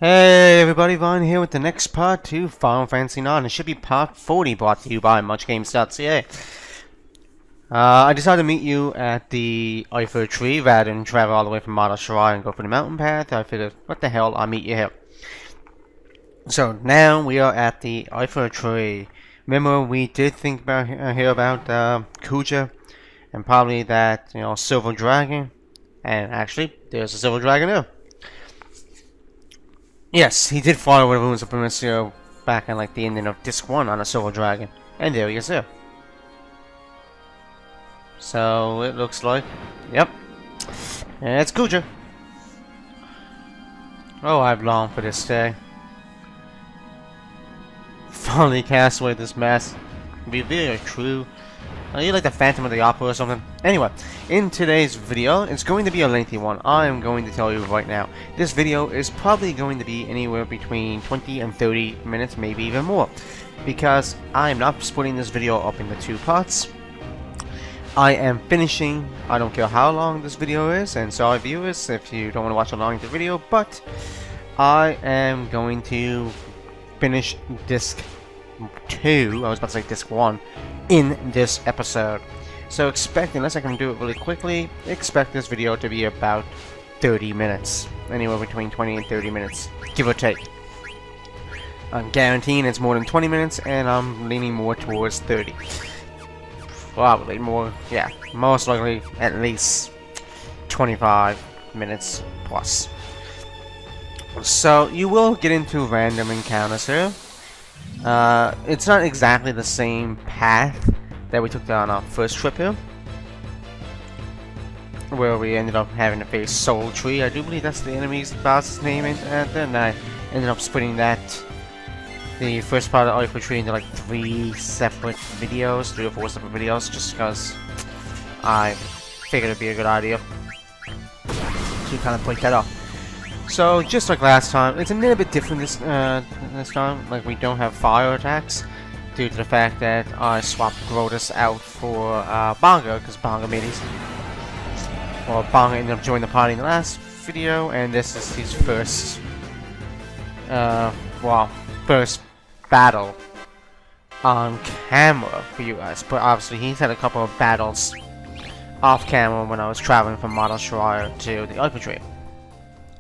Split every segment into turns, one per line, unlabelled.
Hey everybody, Vaughn here with the next part to Final Fantasy IX. It should be part 40, brought to you by MuchGames.ca. I decided to meet you at the Iifa Tree rather than travel all the way from Madashrai and go for the mountain path. I figured, what the hell, I'll meet you here. So now we are at the Iifa Tree. Remember, we did think about hear about Kuja and probably that silver dragon, and actually there's a silver dragon there. Yes, he did follow with Runes of Primacio back in like the ending of Disc 1 on a Silver Dragon. And there he is there. So it looks like, yep, it's Kuja. Oh, I've longed for this day. Finally cast away this mask. Be very true. Are you like the Phantom of the Opera or something? Anyway, in today's video, it's going to be a lengthy one. I am going to tell you right now. This video is probably going to be anywhere between 20 and 30 minutes, maybe even more. Because I am not splitting this video up into two parts. I am finishing, I don't care how long this video is, and sorry viewers if you don't want to watch a long video, but I am going to finish Disc 2, I was about to say Disc 1, in this episode. So expect, unless I can do it really quickly, expect this video to be about 30 minutes. Anywhere between 20 and 30 minutes, give or take. I'm guaranteeing it's more than 20 minutes, and I'm leaning more towards 30. Probably more, yeah, most likely at least 25 minutes plus. So you will get into random encounters here. It's not exactly the same path that we took on our first trip here, where we ended up having to face Soul Tree. I do believe that's the enemy's boss's name, and I ended up splitting the first part of Iifa Tree into like 3 separate videos, 3 or 4 separate videos, just because I figured it'd be a good idea to kind of break that up. So, just like last time, it's a little bit different this time. Like, we don't have fire attacks, due to the fact that I swapped Grotus out for Bonga, because Bonga made his... Well, Bonga ended up joining the party in the last video, and this is his first... first battle on camera for you guys. But obviously, he's had a couple of battles off camera when I was traveling from Madashrai to the Iifa Tree.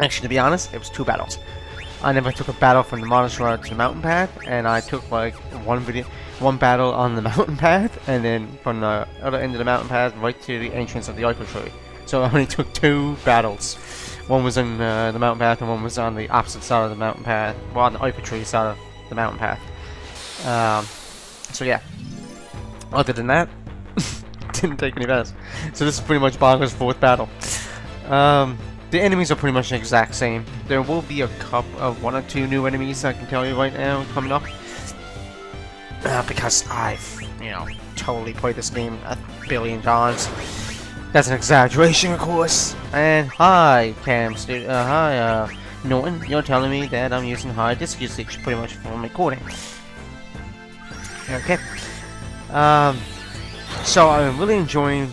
Actually, to be honest, it was 2 battles. I never took a battle from the Madashrai to the mountain path, and I took like one battle on the mountain path, and then from the other end of the mountain path right to the entrance of the Iifa Tree. So I only took 2 battles. One was in the mountain path, and one was on the opposite side of the mountain path, well, on the Iifa Tree side of the mountain path. So yeah. Other than that, didn't take any battles. So this is pretty much Bonga's 4th battle. The enemies are pretty much the exact same. There will be a couple of 1 or 2 new enemies I can tell you right now coming up. Because I've, totally played this game a billion times. That's an exaggeration, of course. And hi, Norton, you're telling me that I'm using high disk usage pretty much for recording. Okay. So I'm really enjoying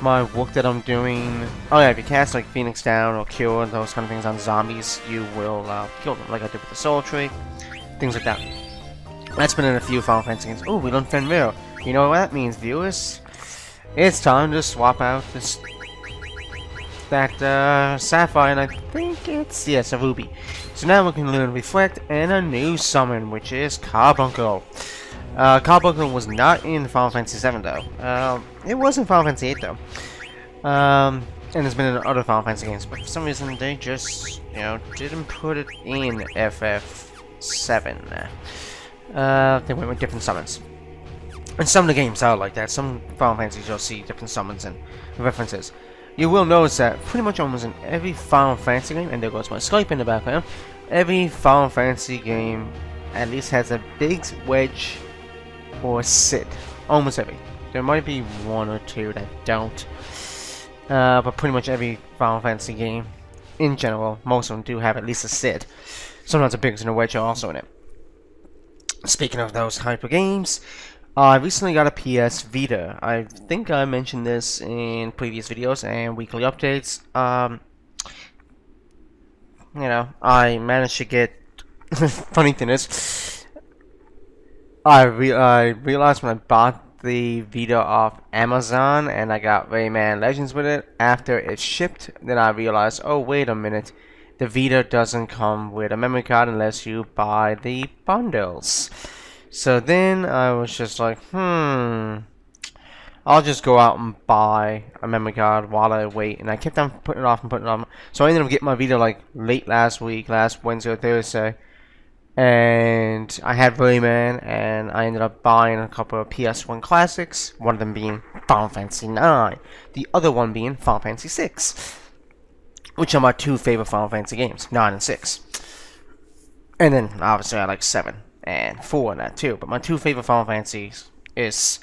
my work that I'm doing. Oh yeah, if you cast like Phoenix Down or Cure, those kind of things on zombies, you will kill them, like I did with the Soul Tree, things like that. That's been in a few Final Fantasy games. Oh, we learned Fenrir. You know what that means, viewers? It's time to swap out that Sapphire, and I think it's, yes, a Ruby. So now we can learn Reflect and a new summon, which is Carbuncle. Carbuncle was not in Final Fantasy 7 though. It was in Final Fantasy 8 though. And it's been in other Final Fantasy games, but for some reason they just, didn't put it in FF7. They went with different summons. And some of the games are like that. Some Final Fantasies you'll see different summons and references. You will notice that pretty much almost in every Final Fantasy game, and there goes my Skype in the background, every Final Fantasy game at least has a big wedge or Sid. Almost every. There might be 1 or 2 that don't. But pretty much every Final Fantasy game, in general, most of them do have at least a Sid. Sometimes a Biggs and a Wedge are also in it. Speaking of those type of games, I recently got a PS Vita. I think I mentioned this in previous videos and weekly updates. you know, I managed to get. Funny thing is, I realized when I bought the Vita off Amazon and I got Rayman Legends with it. After it shipped, then I realized, oh wait a minute, the Vita doesn't come with a memory card unless you buy the bundles. So then I was just like, I'll just go out and buy a memory card while I wait. And I kept on putting it off and putting it off. So I ended up getting my Vita like late last week, last Wednesday or Thursday. And I had Rayman, and I ended up buying a couple of PS1 classics. One of them being Final Fantasy 9. The other one being Final Fantasy 6. Which are my two favorite Final Fantasy games, 9 and 6. And then obviously I like 7 and 4 in that too. But my two favorite Final Fantasies is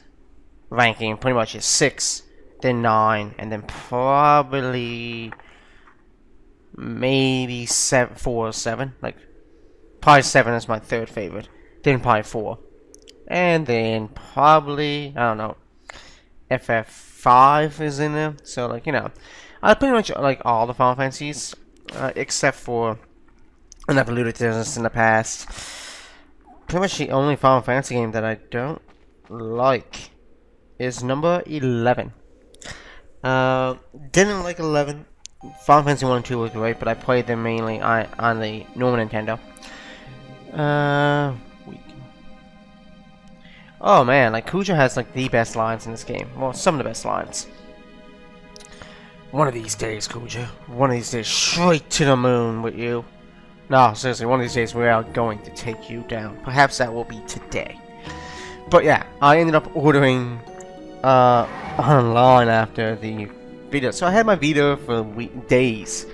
ranking pretty much is 6, then 9, and then probably maybe 4 or 7. Like probably 7 is my third favorite, then probably 4, and then probably I don't know, FF5 is in there. So like, you know, I pretty much like all the Final Fantasies except for, and I've alluded to this in the past, pretty much the only Final Fantasy game that I don't like is number 11. Didn't like 11. Final Fantasy 1 and 2 were great, but I played them mainly on the normal Nintendo. Oh man, like Kuja has like the best lines in this game. Well, some of the best lines. One of these days, Kuja. One of these days, straight to the moon with you. No, seriously, one of these days we are going to take you down. Perhaps that will be today. But yeah, I ended up ordering online after the Vita. So I had my Vita for days.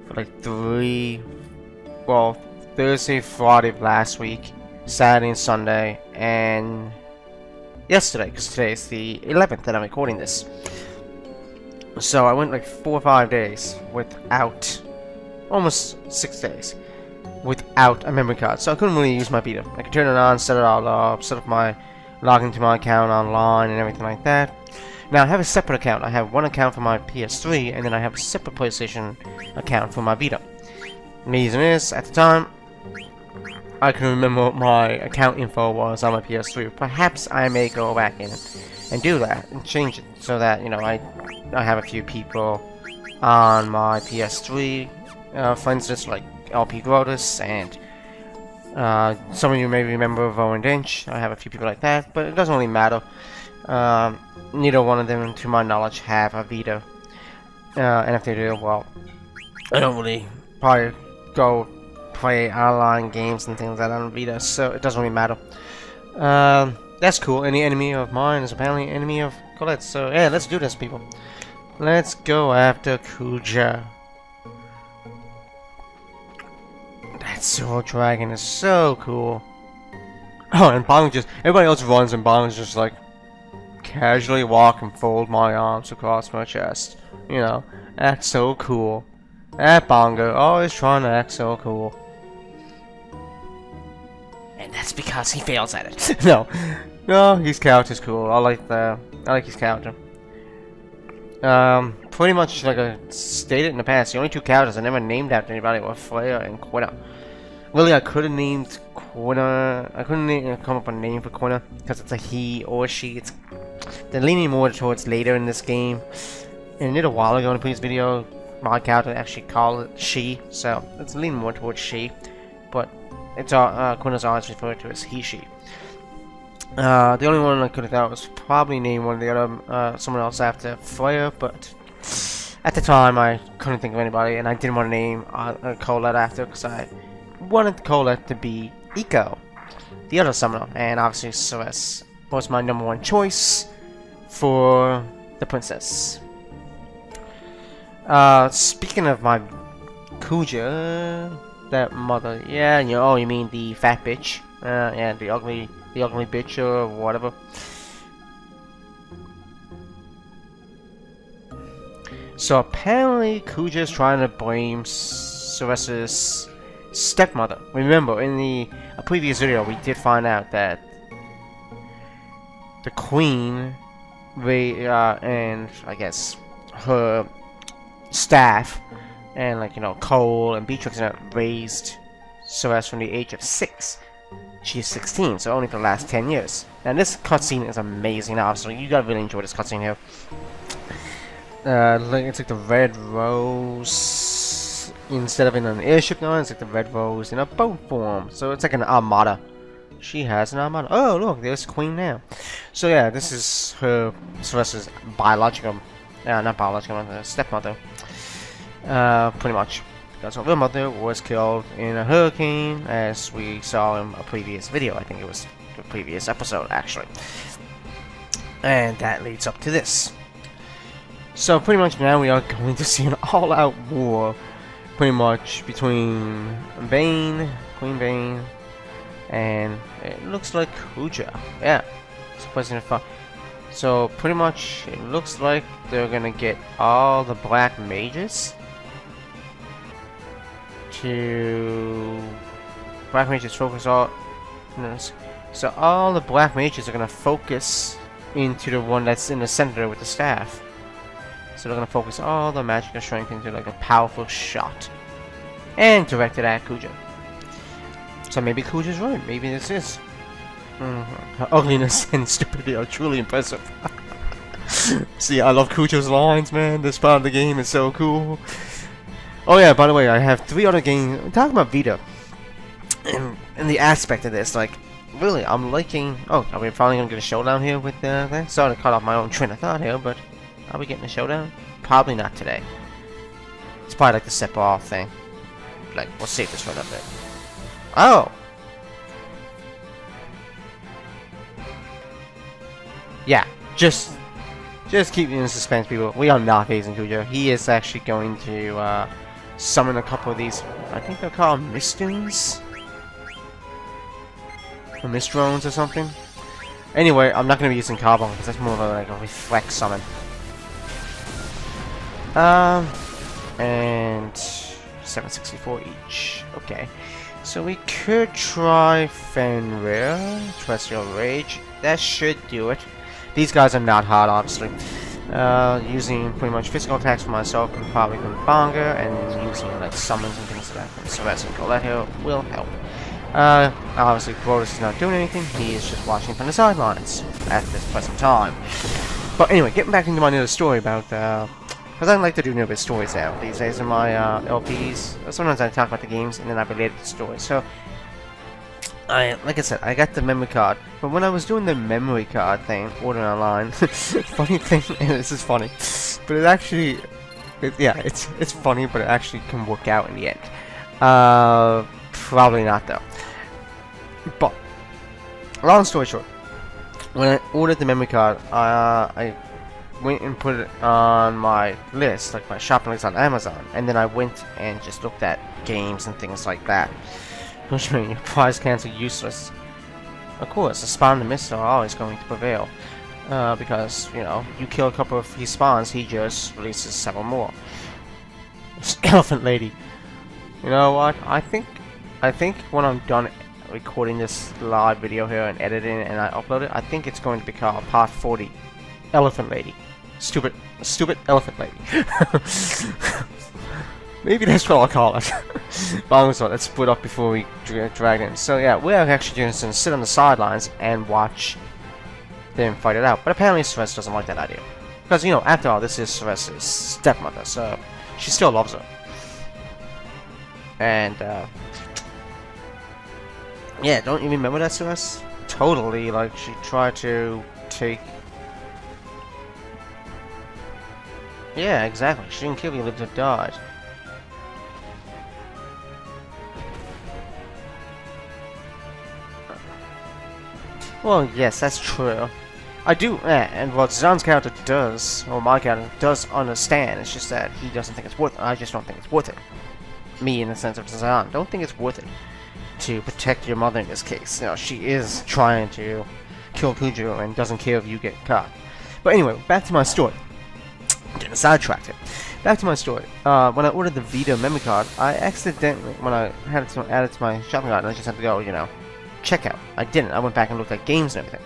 For like Thursday, Friday of last week, Saturday and Sunday, and yesterday, because today is the 11th that I'm recording this. So I went like 4 or 5 days without, almost 6 days, without a memory card. So I couldn't really use my Vita. I could turn it on, set it all up, set up my login to my account online and everything like that. Now I have a separate account. I have one account for my PS3, and then I have a separate PlayStation account for my Vita. The reason is, at the time, I can remember what my account info was on my PS3. Perhaps I may go back in and do that and change it so that, you know, I have a few people on my PS3, for instance, like LP Grotus, and some of you may remember Rowan Dench. I have a few people like that, but it doesn't really matter. Neither one of them, to my knowledge, have a Vita, and if they do, well, I don't really probably go play online games and things like that on Vita, so it doesn't really matter. That's cool. Any enemy of mine is apparently an enemy of Colette's, so yeah, let's do this, people. Let's go after Kuja. That Silver Dragon is so cool. Oh, and Bong just, everybody else runs and Bong's just like, casually walk and fold my arms across my chest. You know, that's so cool. That Bongo always trying to act so cool. And that's because he fails at it. No, his character's cool. I like his character. Pretty much like I stated in the past, the only two characters I never named after anybody were Freya and Quina. Really, I could have named Quina. I couldn't come up with a name for Quina because it's a he or she. They're leaning more towards later in this game. And I did a while ago in a previous video, my character actually called it she, so it's leaning more towards she. But it's Quina's always referred to as he, she. The only one I could have thought was probably name one of the other, someone else after Freya, but at the time I couldn't think of anybody, and I didn't want to name Colette after because I wanted Colette to be Eiko, the other summoner, and obviously Ceres was my #1 choice for the princess. Speaking of my Kuja, that mother, yeah, you mean the fat bitch, yeah, the ugly bitch or whatever. So apparently Kuja's trying to blame Ceres's stepmother. Remember, in a previous video we did find out that the queen, and I guess her staff And like, you know, Cole and Beatrix raised Celeste from the age of 6. She's 16, so only for the last 10 years. And this cutscene is amazing, obviously. You gotta really enjoy this cutscene here. It's like the red rose. Instead of in an airship now, it's like the red rose in a boat form. So it's like an armada. She has an armada. Oh, look, there's Queen now. So yeah, this is her, Celeste's biological, not biological, stepmother. Pretty much. Because her real mother was killed in a hurricane, as we saw in a previous video. I think it was the previous episode, actually. And that leads up to this. So pretty much now we are going to see an all-out war, pretty much between Queen Vane, and it looks like Kuja. Yeah, it's President Fun. So pretty much it looks like they're gonna get all the black mages to focus all. So all the black mages are gonna focus into the one that's in the center with the staff. So they're gonna focus all the magical strength into like a powerful shot, and directed at Kuja. So maybe Kuja's right. Maybe this is. Her ugliness and stupidity are truly impressive. See, I love Kuja's lines, man. This part of the game is so cool. Oh yeah, by the way, I have 3 other games. I'm talking about Vita. And the aspect of this, like, really, I'm liking... Oh, are we finally going to get a showdown here with that? Sorry to cut off my own train of thought here, but... Are we getting a showdown? Probably not today. It's probably like the Separ thing. Like, we'll save this for a bit. Oh! Yeah, just keep me in suspense, people. We are not facing Kuja. He is actually going to summon a couple of these. I think they're called Mistoons? Or Mistrones or something. Anyway, I'm not going to be using Carbon because that's more of like a reflect summon. And 764 each. Okay. So we could try Fenrir, Terrestrial Rage. That should do it. These guys are not hard, obviously. Using pretty much physical attacks for myself and probably Gunbanga, and using like summons and things like that. So that's and Colette here will help. Obviously, Brotus is not doing anything. He is just watching from the sidelines at this present time. But anyway, getting back into my little story about because I like to do new bit stories now these days in my LPs. Sometimes I talk about the games and then I relate the story. So, like I said, I got the memory card. But when I was doing the memory card thing, ordering online, funny thing, and this is funny, but it actually, it's funny, but it actually can work out in the end. Probably not though. But, long story short, when I ordered the memory card, I went and put it on my list, like my shopping list on Amazon, and then I went and just looked at games and things like that. Which means your prize cancel useless. Of course, the spawn and the mist are always going to prevail. Because, you know, you kill a couple of his spawns, he just releases several more. Elephant Lady. You know what? I think when I'm done recording this live video here and editing it and I upload it, I think it's going to be called Part 40. Elephant Lady. Stupid Elephant Lady. Maybe that's what I'll call it. But I was let's split up before we drag in. So yeah, we're actually just going to sit on the sidelines and watch them fight it out. But apparently Celeste doesn't like that idea. Because, you know, after all, this is Celeste's stepmother, so she still loves her. And, yeah, don't you remember that, Celeste? Totally, like, she tried to take... Yeah, exactly. She didn't kill you, lived or died. Well, yes, that's true. I do, and what Zan's character does, or my character does understand, it's just that he doesn't think it's worth it. I just don't think it's worth it. Me, in the sense of Zan, don't think it's worth it to protect your mother in this case. You know, she is trying to kill Kuja and doesn't care if you get caught. But anyway, back to my story. I'm getting sidetracked here. Back to my story. When I ordered the Vita memory card, I accidentally, when I had it added to my shopping cart, I just had to go, you know, checkout. I didn't. I went back and looked at games and everything.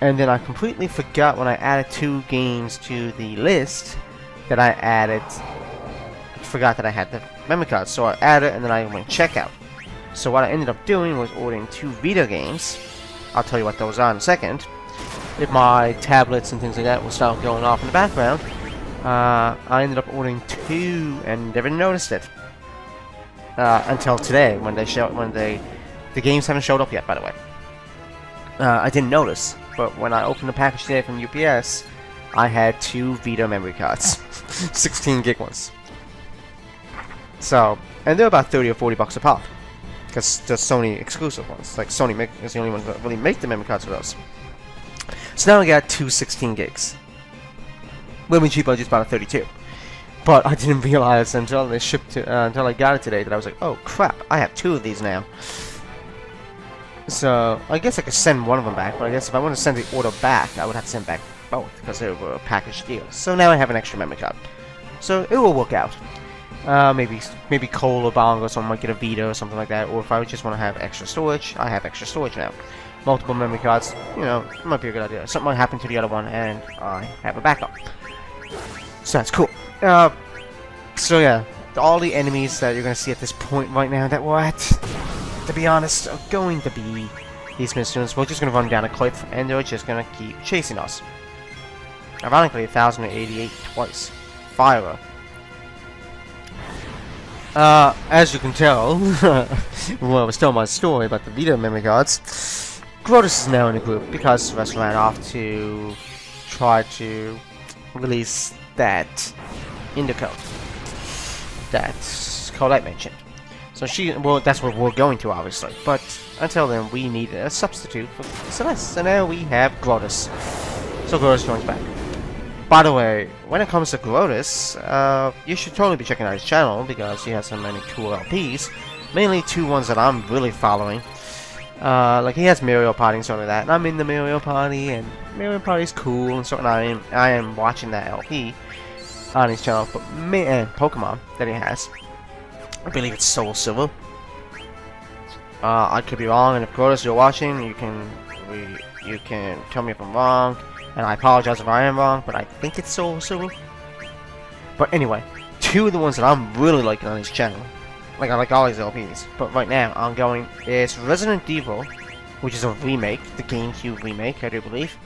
And then I completely forgot when I added 2 games to the list that I added forgot that I had the memory card, so I added it and then I went checkout. So what I ended up doing was ordering 2 Vita games. I'll tell you what those are in a second. If my tablets and things like that will start going off in the background, I ended up ordering 2 and never noticed it until today when the games haven't showed up yet. By the way, I didn't notice, but when I opened the package today from UPS, I had 2 Vita memory cards, 16 gig ones. So, and they're about 30 or 40 bucks a pop, because they're Sony exclusive ones. Like Sony is the only ones that really make the memory cards for those. So now I got 2 16 gigs. A little bit cheaper, I just bought a 32. But I didn't realize until they shipped it, until I got it today, that I was like, oh crap, I have 2 of these now. So I guess I could send one of them back, but I guess if I want to send the order back, I would have to send back both because they were a package deal. So now I have an extra memory card. So it will work out. Maybe Cole or Bong or someone might get a Vita or something like that. Or if I just want to have extra storage, I have extra storage now. Multiple memory cards, you know, it might be a good idea. Something might happen to the other one, and I have a backup. So that's cool. So yeah, all the enemies that you're gonna see at this point right now that were at, to be honest, are going to be these missions. We're just gonna run down a cliff, and they're just gonna keep chasing us. Ironically, 1088 twice. Fire. As you can tell, well, I was telling my story about the Vita memory cards. Grotus is now in the group because the rest ran off to try to release that Indico that Colette mentioned. So well, that's what we're going to, obviously. But until then, we need a substitute for Celeste. So now we have Grotus. So Grotus joins back. By the way, when it comes to Grotus, you should totally be checking out his channel because he has so many cool LPs. Mainly 2 ones that I'm really following. Like he has Mario Party and something like that, and I'm in the Mario Party, and Mario Party's cool and something. I am watching that LP on his channel, but and Pokemon that he has. I believe it's Soul Silver. I could be wrong, and if Grotus you're watching, you can tell me if I'm wrong, and I apologize if I am wrong, but I think it's Soul Silver. But anyway, 2 of the ones that I'm really liking on his channel. Like I like all his LPs, but right now I'm going is Resident Evil, which is a remake, the GameCube remake, I do believe,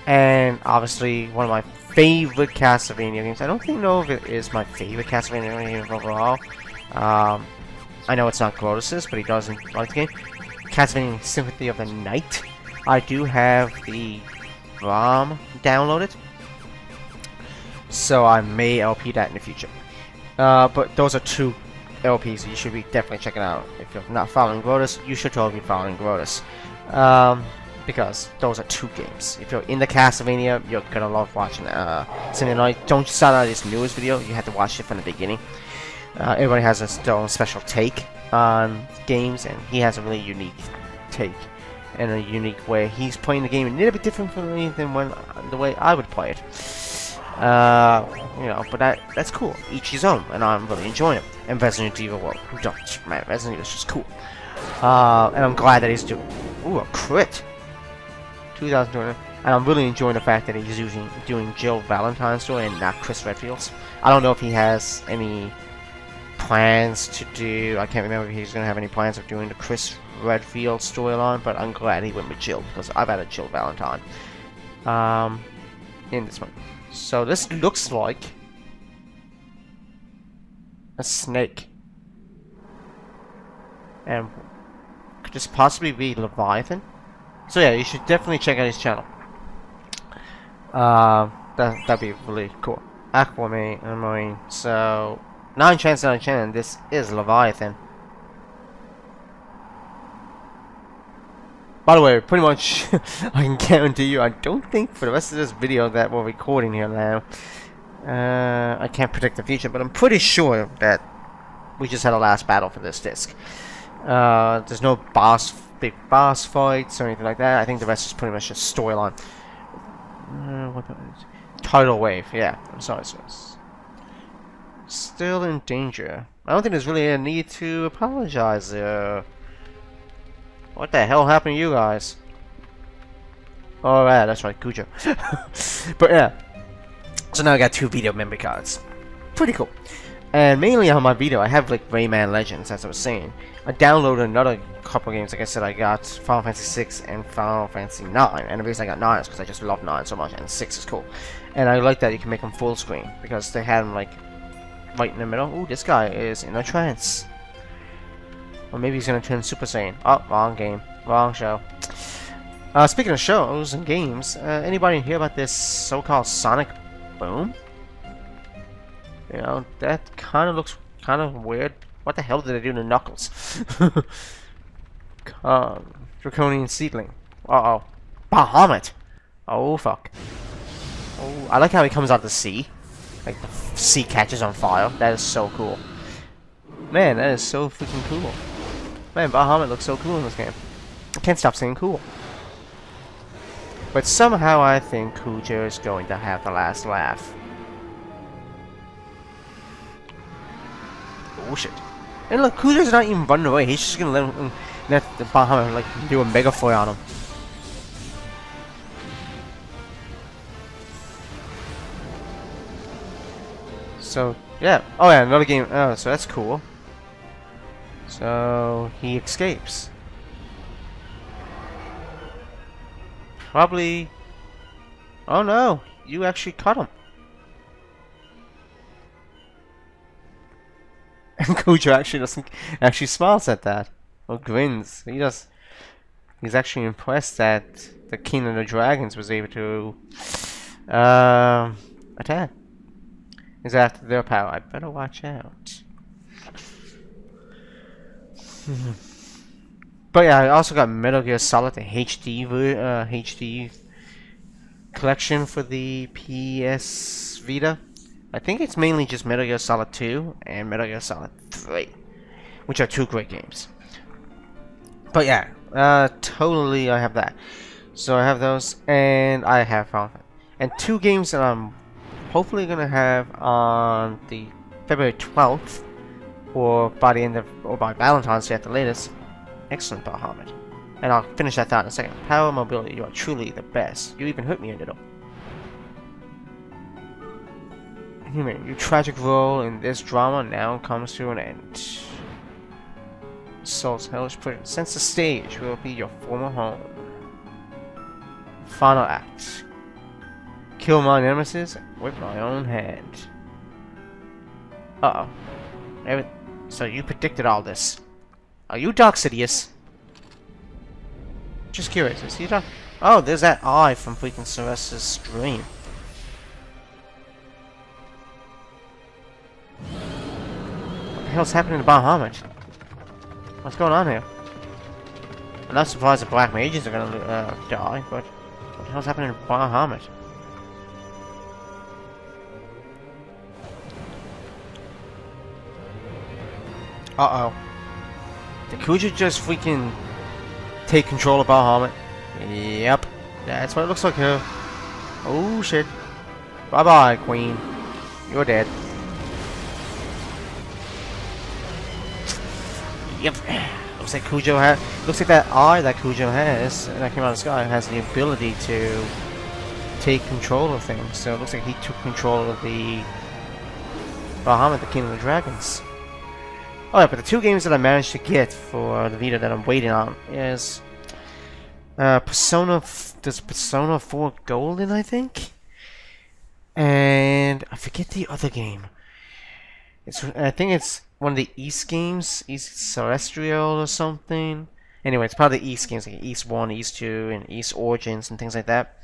and obviously one of my favorite Castlevania games. I don't think if it is my favorite Castlevania game overall. I know it's not Grotus's, but he doesn't like the game. Castlevania Symphony of the Night. I do have the ROM downloaded, so I may LP that in the future. But those are 2 LPs you should be definitely checking out. If you're not following Grotus, you should totally be following Grotus. Because those are 2 games. If you're in the Castlevania, you're gonna love watching Symphony of the Night. Don't start out this newest video, you have to watch it from the beginning. Everybody has their own special take on games, and he has a really unique take and a unique way he's playing the game, a little bit different from me than the way I would play it. You know, but that's cool. Each his own, and I'm really enjoying it. And Resident Evil, well, man, Resident Evil is just cool. And I'm glad that he's doing. Ooh, a crit. 2020. And I'm really enjoying the fact that he's doing Jill Valentine's story and not Chris Redfield's. I don't know if he has any plans to do. I can't remember if he's gonna have any plans of doing the Chris Redfield storyline, but I'm glad he went with Jill because I've had a Jill Valentine. In this one. So this looks like a snake. And could this possibly be Leviathan? So yeah, you should definitely check out his channel. That'd be really cool. Aquamarine and Marine. So 9 chance out of 10, this is Leviathan. By the way, pretty much, I can guarantee you, I don't think for the rest of this video that we're recording here now, I can't predict the future, but I'm pretty sure that we just had a last battle for this disc. There's no big boss fights or anything like that. I think the rest is pretty much just storyline. Tidal wave, yeah. I'm sorry, sis. Still in danger. I don't think there's really a need to apologize there. What the hell happened to you guys? Oh yeah, that's right, Kuja. But yeah. So now I got 2 video memory cards. Pretty cool. And mainly on my Vita, I have like Rayman Legends, as I was saying. I downloaded another couple games, like I said, I got Final Fantasy 6 and Final Fantasy 9. And the reason I got 9 is because I just love 9 so much, and 6 is cool. And I like that you can make them full screen, because they had them like right in the middle. Ooh, this guy is in a trance. Or maybe he's gonna turn Super Saiyan. Oh, wrong game. Wrong show. Speaking of shows and games, anybody hear about this so-called Sonic Boom? You know, that kind of looks kind of weird. What the hell did they do to Knuckles? Draconian Seedling. Uh-oh. Bahamut! Oh, fuck. Oh, I like how he comes out of the sea. Like, the sea catches on fire. That is so cool. Man, that is so freaking cool. Man, Bahamut looks so cool in this game. I can't stop saying cool. But somehow I think Kuja is going to have the last laugh. Oh shit. And look, Kuja's not even running away. He's just gonna let the Bahamut like do a mega foil on him. So, yeah. Oh yeah, another game. Oh, so that's cool. So, he escapes. Probably... Oh no! You actually caught him. And Kuja actually doesn't... actually smiles at that. Or grins. He's actually impressed that the King of the Dragons was able to... attack. Is after their power. I better watch out. But yeah, I also got Metal Gear Solid, the HD collection for the PS Vita. I think it's mainly just Metal Gear Solid 2 and Metal Gear Solid 3, which are two great games. But yeah, totally I have that. So I have those, and I have and two games that I'm hopefully gonna have on the February 12th, or by the end of, or by Valentine's Day at the latest. Excellent, Bahamut. And I'll finish that thought in a second. Power mobility, you are truly the best. You even hurt me a little. Human, your tragic role in this drama now comes to an end. Soul's hellish prison. Since the stage will be your former home. Final act. Kill my nemesis with my own hand. Uh-oh. So you predicted all this. Are you Dark Sidious? Just curious, is he Dark? Oh, there's that eye from freaking Celeste's stream. What the hell's happening to Bahamut? What's going on here? I'm not surprised the Black Mages are gonna die, but what the hell's happening to Bahamut? Uh-oh. Did Kuja just freaking take control of Bahamut? Yep. That's what it looks like here. Oh shit. Bye-bye, Queen. You're dead. Yep. Looks like Kuja has... Looks like that eye that Kuja has, that came out of the sky, has the ability to take control of things. So it looks like he took control of the... Bahamut, the King of the Dragons. Oh yeah, but the two games that I managed to get for the Vita that I'm waiting on is Persona 4 Golden, I think, and I forget the other game. I think it's one of the East games, East Celestial or something. Anyway, it's part of the East games, like East 1, East 2, and East Origins and things like that.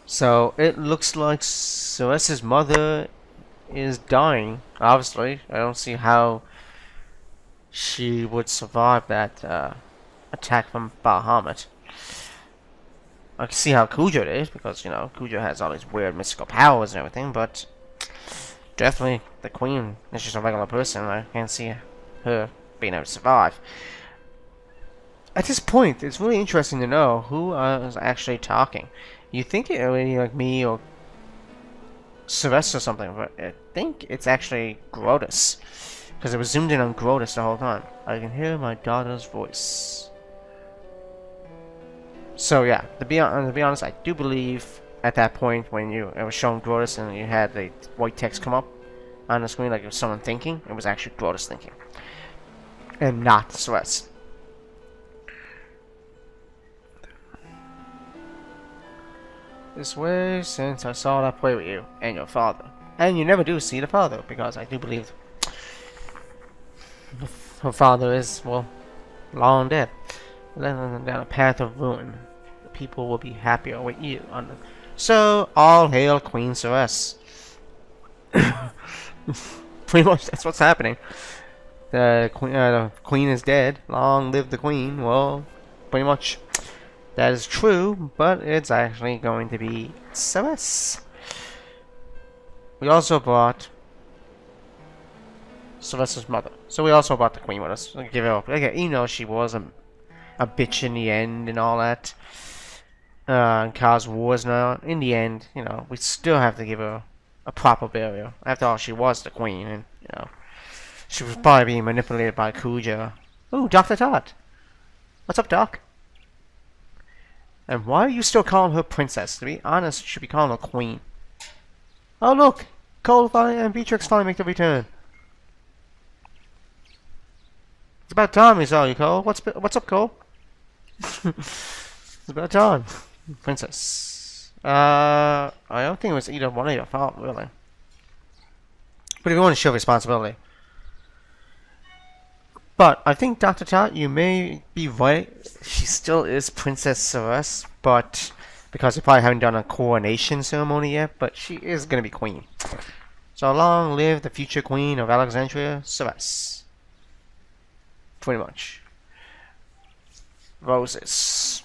So it looks like Celeste's mother is dying, obviously. I don't see how she would survive that attack from Bahamut. I can see how Kuja is, because, you know, Kuja has all these weird mystical powers and everything, but definitely the Queen is just a regular person. I can't see her being able to survive. At this point, it's really interesting to know who is actually talking. You think it would be like me or Sylvester or something, but I think it's actually Grotus, because it was zoomed in on Grotus the whole time. I can hear my daughter's voice. So yeah, to be honest, I do believe at that point when it was showing Grotus and you had the white text come up, on the screen like it was someone thinking. It was actually Brothers thinking. And not Celeste. This way since I saw that play with you and your father. And you never do see the father, because I do believe her father is, well, long dead. Down a path of ruin. The people will be happier with you. So, all hail Queen Celeste. Pretty much, that's what's happening. The queen is dead. Long live the queen. Well, pretty much that is true, but it's actually going to be Celeste. We also brought Celeste's mother. So we also brought the queen with us. Give her up. Okay, you know she was a bitch in the end and all that. And caused wars now. In the end, you know, we still have to give her a proper burial. After all, she was the queen, and, you know, she was probably being manipulated by Kuja. Ooh, Dr. Todd. What's up, Doc? And why are you still calling her princess? To be honest, you should be calling her queen. Oh, look! Cole and Beatrix finally make the return. It's about time we saw you, Cole. What's up, Cole? It's about time. Princess. I don't think it was either one of your fault, really. But if you want to show responsibility. But I think, Dr. Tot, you may be right. She still is Princess Celeste, but because they probably haven't done a coronation ceremony yet, but she is going to be queen. So long live the future queen of Alexandria, Celeste. Pretty much. Roses.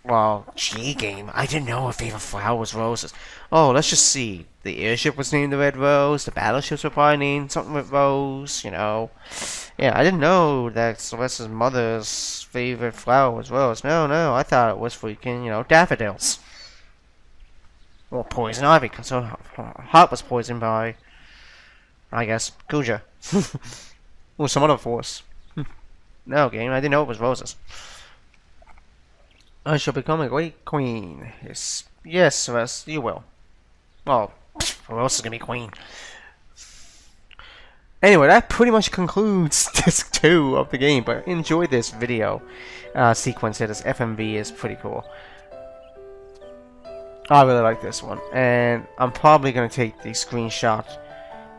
Well, G game. I didn't know her favorite flower was roses. Oh, let's just see. The airship was named the Red Rose. The battleships were probably named something with Rose, you know. Yeah, I didn't know that Celeste's mother's favorite flower was rose. No, I thought it was freaking, you know, daffodils. Or poison ivy, because her heart was poisoned by, I guess, Kuja. Or some other force. No, game, I didn't know it was roses. I shall become a great queen. Yes, Celeste, you will. Well, who else is gonna be queen? Anyway, that pretty much concludes disc 2 of the game, but enjoy this video sequence here. This FMV is pretty cool. I really like this one, and I'm probably going to take the screenshot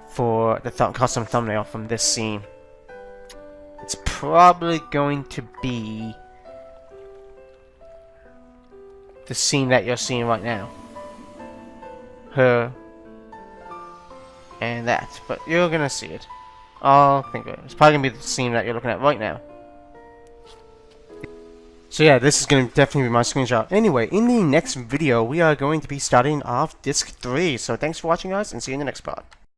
for the custom thumbnail from this scene. It's probably going to be the scene that you're seeing right now. Her and that, but you're gonna see it. I'll think of it. It's probably gonna be the scene that you're looking at right now. So yeah, this is gonna definitely be my screenshot. Anyway, in the next video, we are going to be starting off disc 3. So thanks for watching, guys, and see you in the next part.